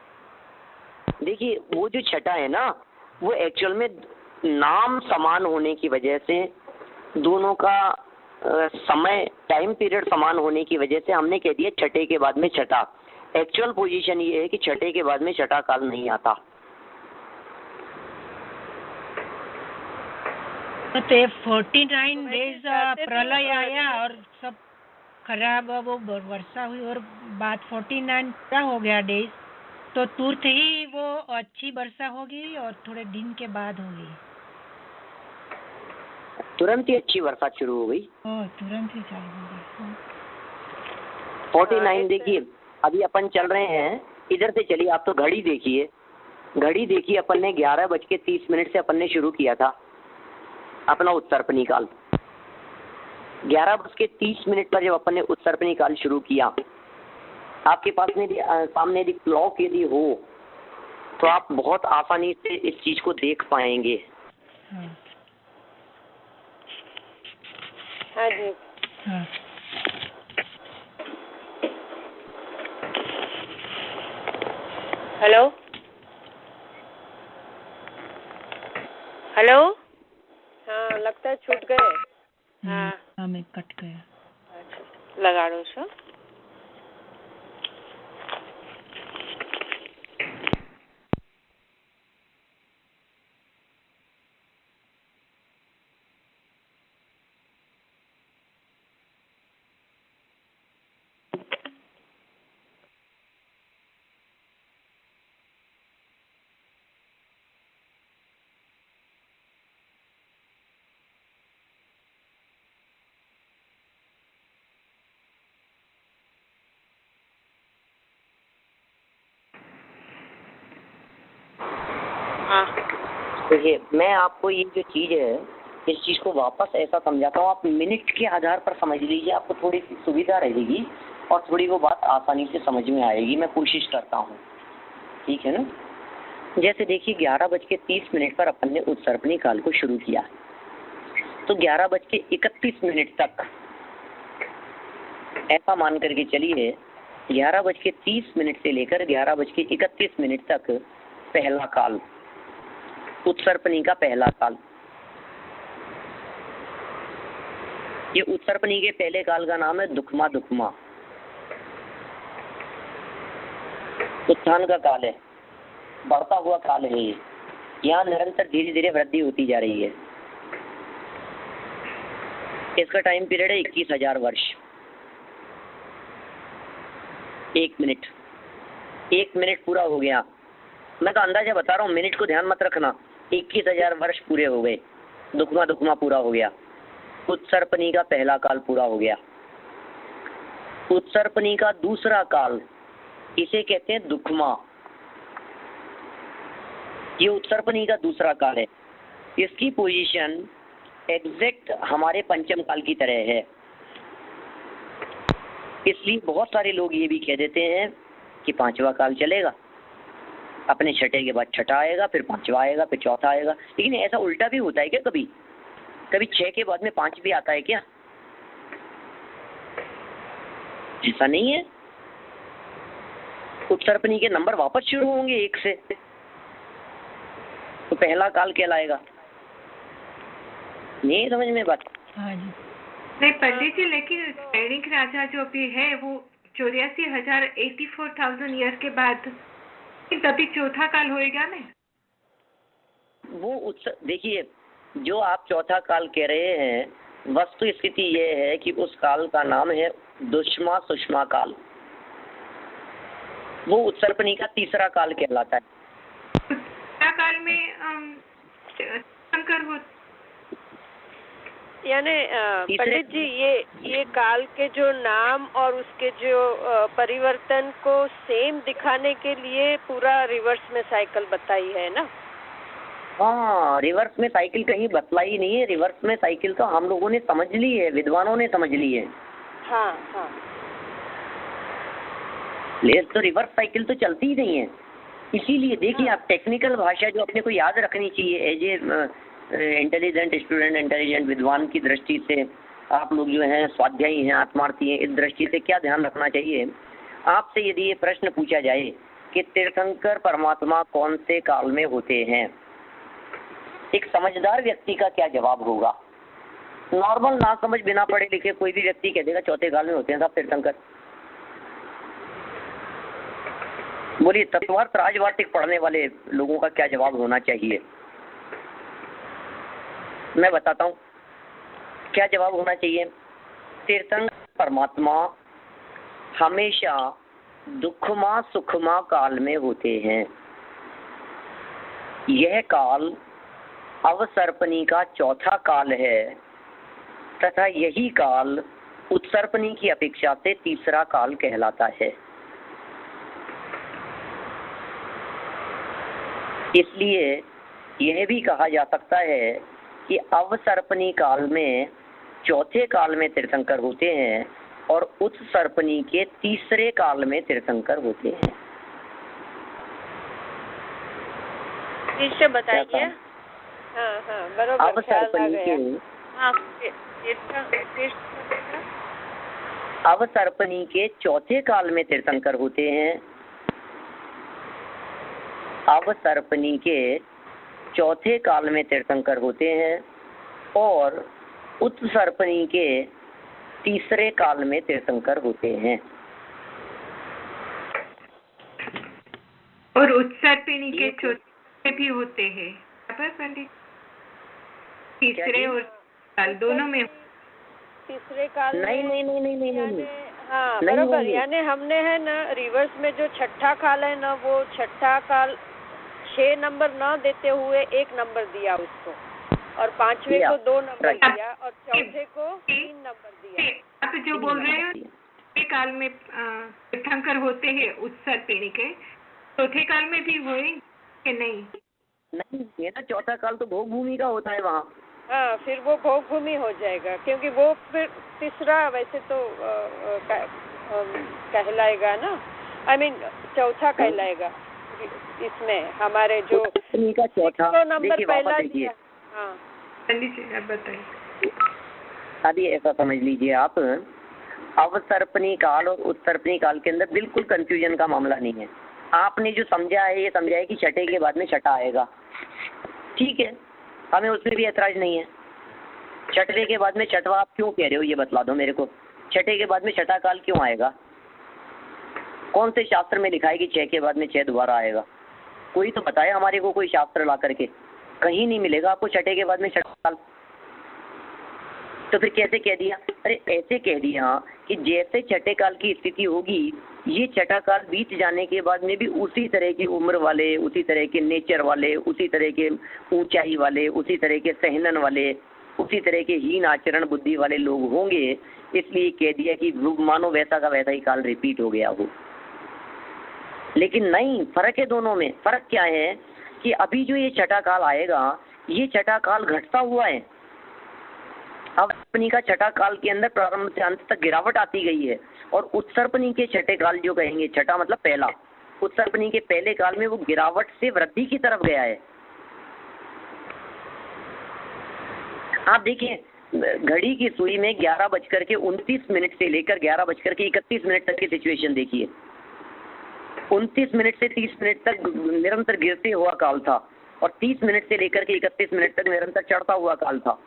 देखिए, वो जो छठा है ना, वो एक्चुअल में नाम समान होने की वजह से, दोनों का समय टाइम पीरियड समान होने की वजह से हमने कह दिया छठे के बाद में छठा। एक्चुअल पोजीशन ये है कि छठे के बाद में छठा काल नहीं आता। तो 49 डेज प्रलय आया और सब खराब, वो वर्षा हुई और बाद 49 क्या हो गया डेज, तो तुरंत ही वो अच्छी वर्षा होगी और थोड़े दिन के बाद होगी। तुरंत ही अच्छी बरसात शुरू हो गई। तुरंत ही चालू होगी। 49 देखिए, अभी अपन चल रहे हैं, इधर से चलिए, आप तो घड़ी देखिए, अपन ने 11:30 से अपन ने शुरू किया था अपना उत्सर्पणी काल। 11:30 पर जब अपन ने उत्सर्पणी काल शुरू किया, आपके पास में सामने यदि क्लॉक यदि हो तो आप बहुत आसानी से इस चीज को देख पाएंगे। हाँ जी। हाँ। हेलो हेलो, हाँ लगता है छूट गए। हाँ, हमें कट गया। अच्छा, लगा दो सर। हाँ देखिए, मैं आपको ये जो चीज़ है, इस चीज़ को वापस ऐसा समझाता हूँ, आप मिनट के आधार पर समझ लीजिए, आपको थोड़ी सी सुविधा रहेगी और थोड़ी वो बात आसानी से समझ में आएगी। मैं कोशिश करता हूँ, ठीक है ना। जैसे देखिए 11:30 पर अपन ने उत्सर्पणी काल को शुरू किया, तो 11:31 तक ऐसा मान करके चलिए 11:30 से लेकर 11:31 तक पहला काल, उत्सर्पणी का पहला काल। ये उत्सर्पणी के पहले काल का नाम है दुखमा दुखमा, उत्थान का काल है, बढ़ता हुआ काल है ये। यहाँ निरंतर धीरे धीरे वृद्धि होती जा रही है। इसका टाइम पीरियड है 21,000 वर्ष। 1 मिनट, 1 मिनट पूरा हो गया। मैं तो अंदाजा बता रहा हूँ, मिनट को ध्यान मत रखना। 21,000 वर्ष पूरे हो गए, दुखमा दुखमा पूरा हो गया, उत्सर्पणी का पहला काल पूरा हो गया। उत्सर्पणी का दूसरा काल, इसे कहते हैं दुखमा। ये उत्सर्पणी का दूसरा काल है। इसकी पोजीशन एग्जैक्ट हमारे पंचम काल की तरह है। इसलिए बहुत सारे लोग ये भी कह देते हैं कि पांचवा काल चलेगा, अपने छठे के बाद छठा आएगा, फिर पांचवा आएगा, फिर चौथा आएगा। लेकिन ऐसा उल्टा भी होता है क्या? कभी कभी 6 के बाद में 5 भी आता है क्या? ऐसा नहीं है। उत्सर्पणी के नंबर वापस शुरू होंगे 1 से, तो पहला काल कहलाएगा। नहीं समझ में बात? हाँ जी। नहीं पंडित जी, लेकिन सैनिक राजा जो भी है वो 84,000 ईयर के बाद तभी चौथा काल होएगा ना। वो देखिए, जो आप चौथा काल कह रहे हैं, वस्तु स्थिति ये है कि उस काल का नाम है दुष्मा सुषमा काल। वो उत्सर्पणी का तीसरा काल कहलाता है। काल में शंकर हो, यानी पंडित जी ये काल के जो नाम और उसके जो परिवर्तन को सेम दिखाने के लिए पूरा रिवर्स में साइकिल बताई है ना? हाँ, रिवर्स में साइकिल कहीं बतलाई नहीं है। रिवर्स में साइकिल तो हम लोगों ने समझ ली है, विद्वानों ने समझ ली है। हाँ हाँ, लेकिन तो रिवर्स साइकिल तो चलती ही नहीं है। इसीलिए देखिए, आप टेक्निकल भाषा जो अपने को याद रखनी चाहिए as a intelligent student, intelligent विद्वान की दृष्टि से, आप लोग जो हैं स्वाध्यायी हैं, आत्मार्थी हैं, इस दृष्टि से क्या ध्यान रखना चाहिए? आपसे यदि ये प्रश्न पूछा जाए कि तीर्थंकर परमात्मा कौन से काल में होते हैं, एक समझदार व्यक्ति का क्या जवाब होगा? नॉर्मल ना समझ बिना पढ़े लिखे कोई भी व्यक्ति कह देगा चौथे काल में होते हैं साहब तीर्थंकर। बोलिए, तत्वार्थ राजवाटिक पढ़ने वाले लोगों का क्या जवाब होना चाहिए? मैं बताता हूँ क्या जवाब होना चाहिए। तीर्थंकर परमात्मा हमेशा दुखमा सुखमा काल में होते हैं। यह काल अवसर्पणी का चौथा काल है तथा यही काल उत्सर्पणी की अपेक्षा से तीसरा काल कहलाता है। इसलिए यह भी कहा जा सकता है कि अवसर्पणी काल में चौथे काल में तीर्थंकर होते हैं और उत्सर्पणी के तीसरे काल में तीर्थंकर होते हैं। निश्चय बताइए। हाँ हाँ, बरोबर, अवसर्पणी के अवसर्पणी के चौथे काल में तीर्थंकर होते हैं। अवसर्पणी के चौथे काल में तीर्थंकर होते हैं और उत्सर्पणी के तीसरे काल में तीर्थंकर होते हैं। और उत्सर्पिणी के चौथे भी होते हैं पंडित, तीसरे और काल दोनों में। तीसरे काल नहीं में नहीं नहीं नहीं नहीं, नहीं। हाँ बरोबर, यानी हमने है ना रिवर्स में जो छठा काल है ना, वो छठा काल 6 नंबर न देते हुए 1 नंबर दिया उसको, और पांचवे को 2 नंबर दिया और चौथे को 3 नंबर दिया। आप जो बोल रहे हो काल में तीर्थंकर होते हैं उत्सर्पिणी के, चौथे काल में भी हुए कि नहीं? नहीं, मेरा चौथा काल तो भोग भूमि का होता है वहाँ। हाँ, फिर वो भोग भूमि हो जाएगा, क्योंकि वो फिर तीसरा वैसे तो कहलाएगा ना, I mean चौथा कहलाएगा इसमें हमारे जो का चौथा। तो नंबर देखिए पहला देखिए, हाँ पंडित जी आप बताइए। अभी ऐसा समझ लीजिए आप, अवसर्पणी काल और उत्सर्पणी काल के अंदर बिल्कुल कंफ्यूजन का मामला नहीं है। आपने जो समझा है ये समझा है कि छठे के बाद में छठा आएगा, ठीक है, हमें उसमें भी ऐतराज नहीं है। छठे के बाद में छठवा आप क्यों कह रहे हो ये बतला दो मेरे को। छठे के बाद में छठा काल क्यों आएगा? कौन से शास्त्र में लिखा है कि 6 के बाद में 6 दोबारा आएगा? कोई तो बताए हमारे को, कोई शास्त्र ला करके। कहीं नहीं मिलेगा आपको छठे के बाद में छठा काल। तो फिर कैसे कह दिया? अरे ऐसे कह दिया कि जैसे छठे काल की स्थिति होगी, ये छठा काल बीत जाने के बाद में भी उसी तरह की उम्र वाले, उसी तरह के नेचर वाले, उसी तरह के ऊंचाई वाले, उसी तरह के सहनन वाले, उसी तरह के हीन आचरण बुद्धि वाले लोग होंगे। इसलिए कह दिया कि मानो वैसा का वैसा ही काल रिपीट हो गया हो। लेकिन नहीं, फर्क है दोनों में। फर्क क्या है कि अभी जो ये छठा काल आएगा, ये छठा काल घटता हुआ है। अवसर्पणी का छठा काल के अंदर प्रारंभ से अंत तक गिरावट आती गई है, और उत्सर्पणी के छठे काल जो कहेंगे, छठा मतलब पहला, उत्सर्पणी के पहले काल में वो गिरावट से वृद्धि की तरफ गया है। आप देखिए, घड़ी की सुई में 11:29 से लेकर 11:31 तक की सिचुएशन देखिए। 29 मिनट से 30 मिनट तक निरंतर गिरते हुआ काल था, और 30 मिनट से लेकर के 31 मिनट तक निरंतर चढ़ता हुआ काल था।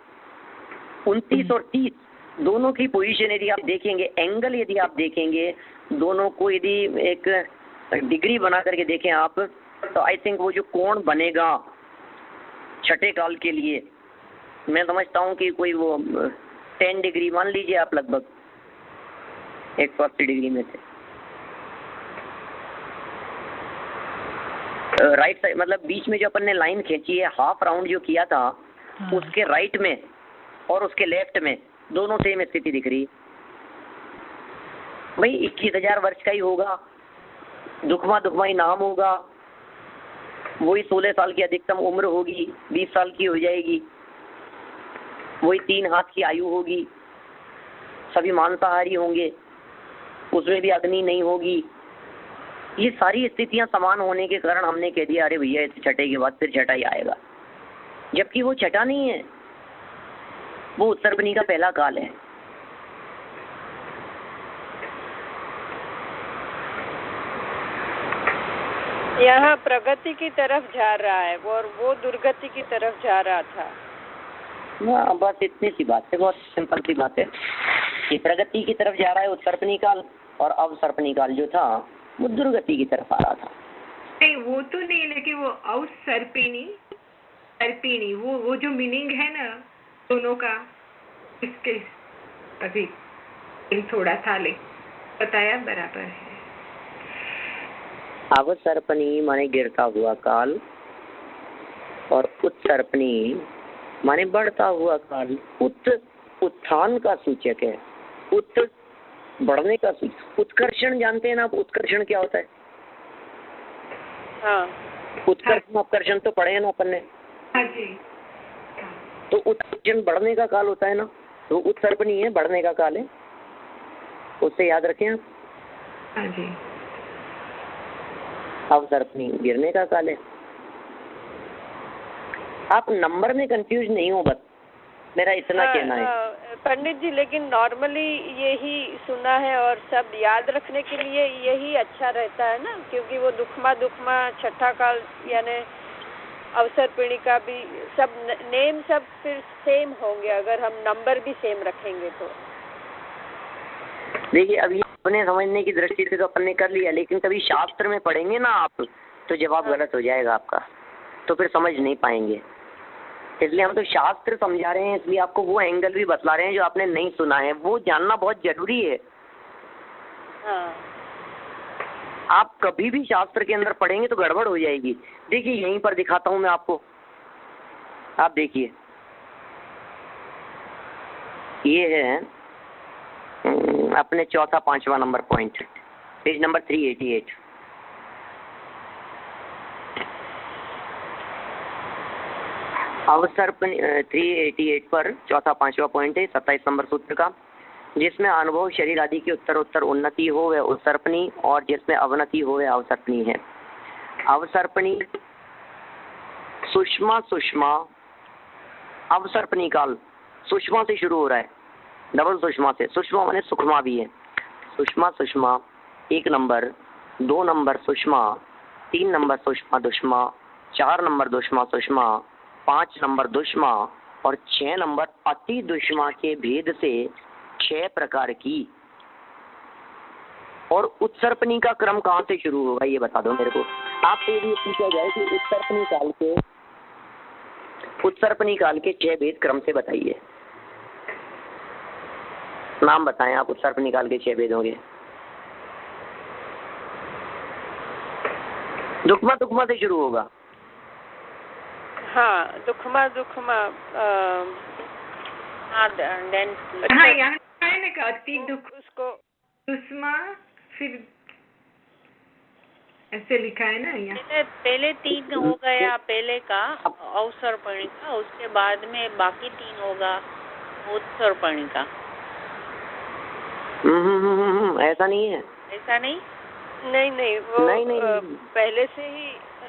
29 और 30 दोनों की पोजीशन यदि आप देखेंगे, एंगल यदि आप देखेंगे, दोनों को यदि एक डिग्री बना करके देखें आप, तो आई थिंक वो जो कोण बनेगा छठे काल के लिए, मैं समझता हूँ कि कोई वो 10 डिग्री मान लीजिए आप, लगभग 180 डिग्री में से राइट साइड, मतलब बीच में जो अपन ने लाइन खींची है, हाफ राउंड जो किया था, उसके राइट में और उसके लेफ्ट में दोनों सेम स्थिति दिख रही है। भाई 21,000 वर्ष का ही होगा, दुखमा नाम होगा, वही 16 साल की अधिकतम उम्र होगी, 20 साल की हो जाएगी, वही 3 हाथ की आयु होगी, सभी मांसाहारी होंगे, उसमें भी अग्नि नहीं होगी। ये सारी स्थितियां समान होने के कारण हमने कह दिया अरे भैया इस छठे के बाद फिर छठा ही आएगा, जबकि वो छठा नहीं है, वो उत्सर्पणी का पहला काल है। यहाँ प्रगति की तरफ जा रहा है और वो दुर्गति की तरफ जा रहा था। हाँ, बस इतनी सी बात है, बहुत सिंपल सी बात है कि प्रगति की तरफ जा रहा है उत्सर्पणी काल, और अवसर्पणी काल जो था वो दुर्गति की तरफ आ रहा था। नहीं वो तो नहीं, लेकिन वो अवसर्पिणी सर्पिणी वो जो मीनिंग है ना दोनों का, इसके अभी थोड़ा था ले बताया बराबर है। अवसर्पणी माने गिरता हुआ काल, और उत्सर्पणी माने बढ़ता हुआ काल। उत्थान का सूचक है, बढ़ने का सूचक। उत्कर्षण जानते हैं ना आप, उत्कर्षण क्या होता है? हाँ। उत्कर्षण अपकर्षण तो पढ़े हैं ना अपन ने। हाँ जी। तो उत्कर्षण बढ़ने का काल होता है ना, तो उत्सर्पणी है बढ़ने का काल है, उससे याद रखें आप। हाँ जी। अवसर्पणी गिरने का काल है। आप नंबर में कंफ्यूज नहीं हो, बस मेरा इतना कहना है। पंडित जी, लेकिन नॉर्मली यही सुना है और सब याद रखने के लिए यही अच्छा रहता है ना, क्योंकि वो दुखमा छठा काल यानी अवसर्पिणी का भी सब नेम सब फिर सेम होंगे अगर हम नंबर भी सेम रखेंगे तो। देखिए अभी अपने समझने की दृष्टि से तो अपन ने कर लिया, लेकिन कभी शास्त्र में पढ़ेंगे ना आप तो जवाब गलत हो जाएगा आपका, तो फिर समझ नहीं पाएंगे। इसलिए हम तो शास्त्र समझा रहे हैं, इसलिए आपको वो एंगल भी बतला रहे हैं जो आपने नहीं सुना है, वो जानना बहुत जरूरी है। हाँ। आप कभी भी शास्त्र के अंदर पढ़ेंगे तो गड़बड़ हो जाएगी। देखिए यहीं पर दिखाता हूं मैं आपको, आप देखिए ये है अपने चौथा 5वां नंबर पॉइंट, पेज नंबर 388। अवसर्पणी 388 पर चौथा पांचवा पॉइंट है 27 नंबर सूत्र का, जिसमें अनुभव शरीर आदि की उत्तरोत्तर उन्नति हो वह उत्सर्पणी और जिसमें अवनति हो वह अवसर्पणी है। अवसर्पणी सुषमा सुषमा, अवसर्पणी काल सुषमा से शुरू हो रहा है, डबल सुषमा से। सुषमा माने सुखमा भी है। सुषमा सुषमा 1 नंबर, 2 नंबर सुषमा, 3 नंबर सुषमा दुष्मा, 4 नंबर दुष्मा सुषमा, 5 नंबर दुष्मा और 6 नंबर अति दुष्मा के भेद से 6 प्रकार की। और उत्सर्पणी का क्रम कहाँ से शुरू होगा ये बता दो मेरे को। आपसे ये पूछा जाए कि उत्सर्पणी काल के 6 भेद क्रम से बताइए। नाम बताएं आप उत्सर्पणी काल के 6 भेद होंगे। दुखमा दुखमा से शुरू होगा। हाँ, दुखमा दुखमा हाँ, यहाँ है ना का अति दुख, उसको दुष्मा, फिर ऐसे लिखा है ना यहाँ। पहले 3 हो गया पहले का अवसर्पणी का, उसके बाद में बाकी 3 होगा उत्सर्पणी का। ऐसा नहीं है। ऐसा नहीं नहीं वो नहीं। पहले से ही।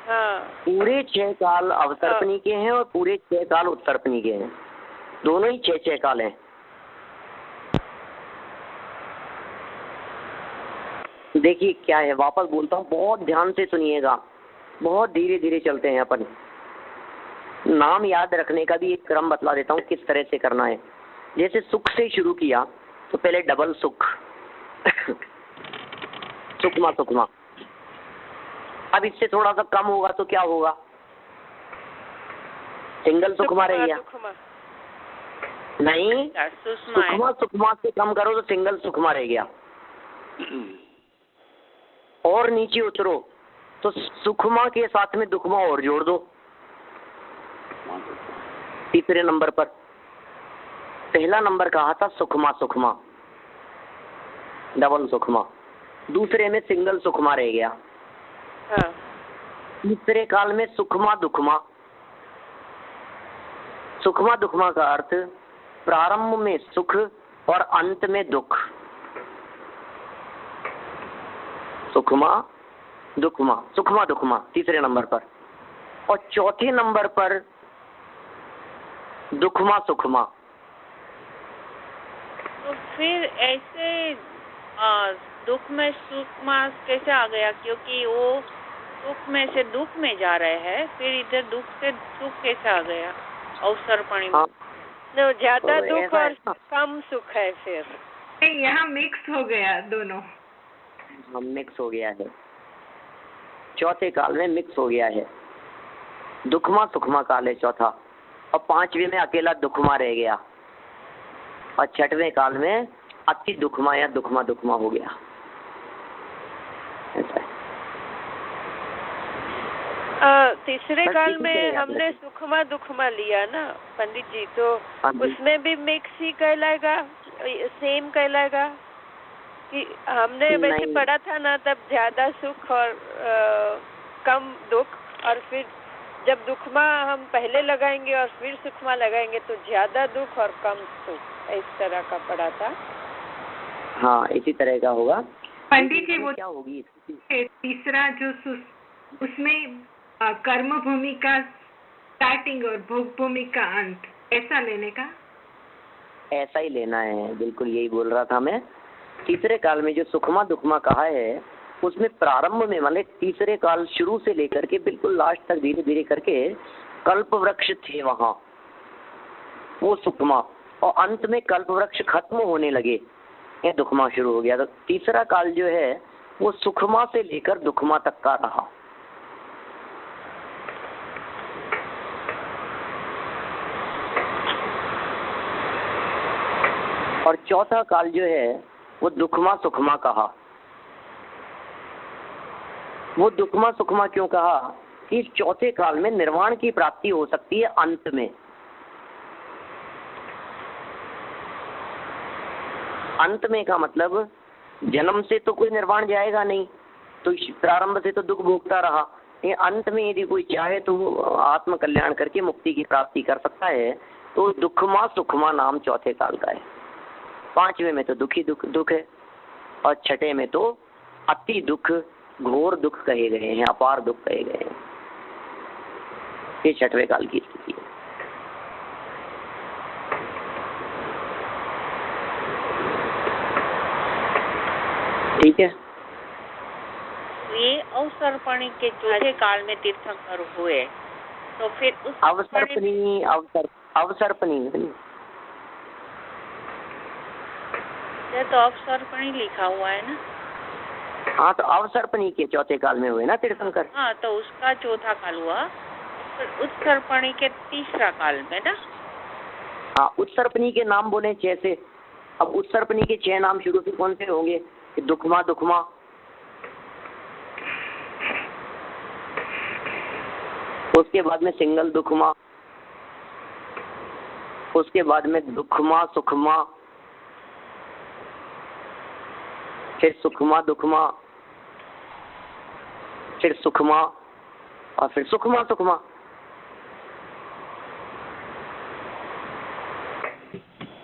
हाँ, पूरे 6 काल अवसर्पणी के हैं और पूरे 6 काल उत्सर्पणी के हैं, दोनों ही 6 काल हैं। देखिए क्या है, वापस बोलता हूँ, बहुत ध्यान से सुनिएगा, बहुत धीरे धीरे चलते हैं अपन। नाम याद रखने का भी एक क्रम बतला देता हूँ किस तरह से करना है। जैसे सुख से शुरू किया तो पहले डबल सुख सुखमा सुखमा। अब इससे थोड़ा सा कम होगा तो क्या होगा, सिंगल सुखमा रह गया। नहीं, सुखमा सुखमा से कम करो तो सिंगल सुखमा रह गया। और नीचे उतरो तो सुखमा के साथ में दुखमा और जोड़ दो। तीसरे नंबर पर पहला नंबर कहा था सुखमा सुखमा, डबल सुखमा, दूसरे में सिंगल सुखमा रह गया। हाँ। तीसरे काल में सुखमा दुखमा। सुखमा दुखमा का अर्थ प्रारंभ में सुख और अंत में दुख। सुखमा दुखमा, सुखमा दुखमा तीसरे नंबर पर, और चौथे नंबर पर दुखमा सुखमा। तो फिर ऐसे दुख में सुखमा कैसे आ गया, क्योंकि वो सुख में से दुख में जा रहे हैं, फिर इधर दुख से सुख कैसे आ गया अवसर्पणी में? तो ज्यादा दुख और कम सुख है फिर। नहीं, यहाँ मिक्स हो गया दोनों। हम मिक्स हो गया है, चौथे काल में मिक्स हो गया है। दुखमा सुखमा काल है चौथा, और 5वें में अकेला दुखमा रह गया, और 6वें काल में अति दुखमा या दुखमा दुखमा हो गया। ऐसा है। तीसरे काल में हमने सुखमा दुखमा लिया ना पंडित जी, तो उसमें भी मिक्स ही कहलाएगा, सेम कहलाएगा कि हमने वैसे पढ़ा था ना तब ज्यादा सुख और कम दुख, और फिर जब दुखमा हम पहले लगाएंगे और फिर सुखमा लगाएंगे तो ज्यादा दुख और कम सुख, इस तरह का पढ़ा था। हाँ, इसी तरह का होगा पंडित जी। वो क्या होगी तीसरा जो उसमें कर्म भूमि का स्टार्टिंग और भोग भूमि का अंत, ऐसा लेने का? ऐसा ही लेना है, बिल्कुल यही बोल रहा था मैं। तीसरे काल में जो सुखमा दुखमा कहा है उसमें प्रारंभ में मतलब तीसरे काल शुरू से लेकर के बिल्कुल लास्ट तक धीरे धीरे करके कल्प वृक्ष थे वहां, वो सुखमा, और अंत में कल्प वृक्ष खत्म होने लगे, ये दुखमा शुरू हो गया। तो तीसरा काल जो है वो सुखमा से लेकर दुखमा तक का रहा। और चौथा काल जो है वो दुखमा सुखमा कहा। वो दुखमा सुखमा क्यों कहा कि इस चौथे काल में निर्वाण की प्राप्ति हो सकती है अंत में। अंत में का मतलब जन्म से तो कोई निर्वाण जाएगा नहीं, तो प्रारंभ से तो दुख भोगता रहा, ये अंत में यदि कोई चाहे तो वो आत्म कल्याण करके मुक्ति की प्राप्ति कर सकता है। तो दुखमा सुखमा नाम चौथे काल का है। पांचवें में तो दुखी दुख है, और छठे में तो अति दुख, घोर दुख कहे गए हैं, अपार दुख कहे गए हैं। ये छठवें काल की स्थिति है। ठीक है। ये अवसर्पणी के चौथे काल में तीर्थंकर हुए, तो फिर उस अवसर्पणी ये तो अवसर्पणी लिखा हुआ है ना। हाँ, तो अवसर्पणी के चौथे काल में हुए ना तीर्थंकर। हाँ, तो उसका चौथा काल हुआ, फिर उत्सर्पणी के तीसरा काल में ना। हाँ, उत्सर्पणी के नाम बोले 6 से। अब उत्सर्पणी के 6 नाम शुरू से कौन से होंगे? दुखमा दुखमा, उसके बाद में सिंगल दुखमा, उसके बाद में दुखमा सुखमा, फिर सुखमा दुखमा, फिर सुखमा, और फिर सुखमा सुखमा।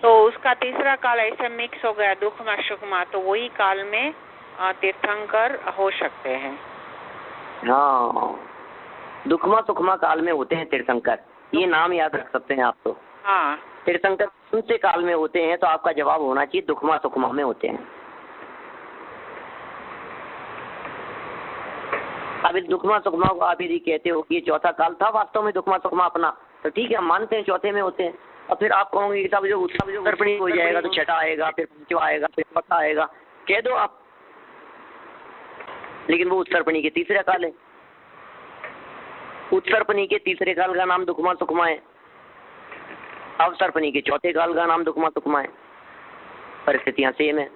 तो उसका तीसरा काल ऐसे मिक्स हो गया, दुखमा सुखमा, तो वही काल में तीर्थंकर हो सकते हैं। हाँ, दुखमा सुखमा काल में होते हैं तीर्थंकर, ये नाम याद रख सकते हैं आप। तो हाँ, तीर्थंकर कौन से काल में होते हैं? तो आपका जवाब होना चाहिए दुखमा सुखमा में होते हैं। अब इस दुखमा सुखमा को आप यदि कहते हो कि ये चौथा काल था वास्तव में दुखमा सुखमा अपना, तो ठीक है, हम मानते हैं चौथे में होते हैं। और फिर आप कहोगे कि सब जो उत्सर्पणी हो जाएगा तो छठा आएगा, फिर पंचवा आएगा, फिर चौथा आएगा, कह दो आप, लेकिन वो उत्सर्पणी के तीसरे काल है। उत्सर्पणी के तीसरे काल का नाम दुखमा सुखमा है, अवसर्पणी के चौथे काल का नाम दुखमा सुखमा है। परिस्थितियां सेम है।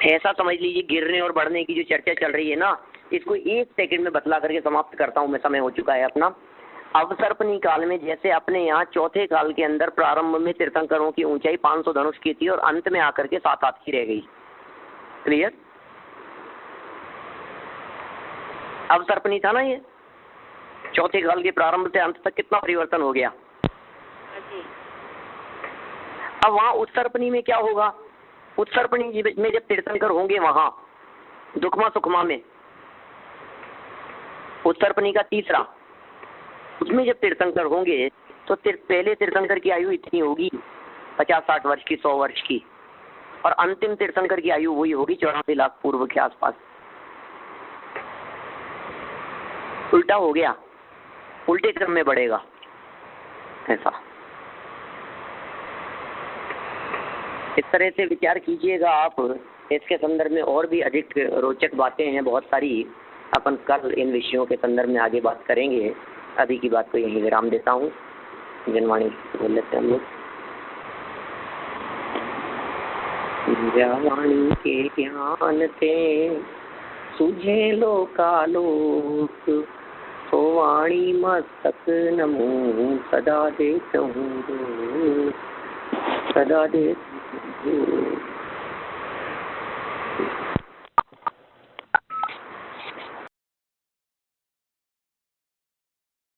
ऐसा समझ लीजिए, गिरने और बढ़ने की जो चर्चा चल रही है ना, इसको 1 सेकंड में बतला करके समाप्त करता हूं मैं, समय हो चुका है अपना। अवसर्पणी काल में जैसे अपने यहाँ चौथे काल के अंदर प्रारंभ में तीर्थंकरों की ऊंचाई 500 धनुष की थी और अंत में आकर के 7-8 की रह गई। क्लियर? अवसर्पणी था ना ये, चौथे काल के प्रारंभ से अंत तक कितना परिवर्तन हो गया। अब वहां उत्सर्पणी में क्या होगा? उत्सर्पणी में जब तीर्थंकर होंगे वहां दुखमा सुखमा में, उत्सर्पणी का तीसरा, उसमें जब तीर्थंकर होंगे तो पहले तीर्थंकर की आयु इतनी होगी 50-60 वर्ष की, 100 वर्ष की, और अंतिम तीर्थंकर की आयु वही होगी 84 लाख पूर्व के आसपास। उल्टा हो गया, उल्टे क्रम में बढ़ेगा ऐसा। इस तरह से विचार कीजिएगा आप। इसके संदर्भ में और भी अधिक रोचक बातें हैं बहुत सारी, अपन कल इन विषयों के संदर्भ में आगे बात करेंगे। अभी की बात को यहीं विराम देता हूँ। जनवाणी बोल लेते हैं हम लोग। जनवाणी के ज्ञान से सूझे लोकालोक, तो वाणी मस्तक नमो सदा देता हूँ, सदा देता हूँ।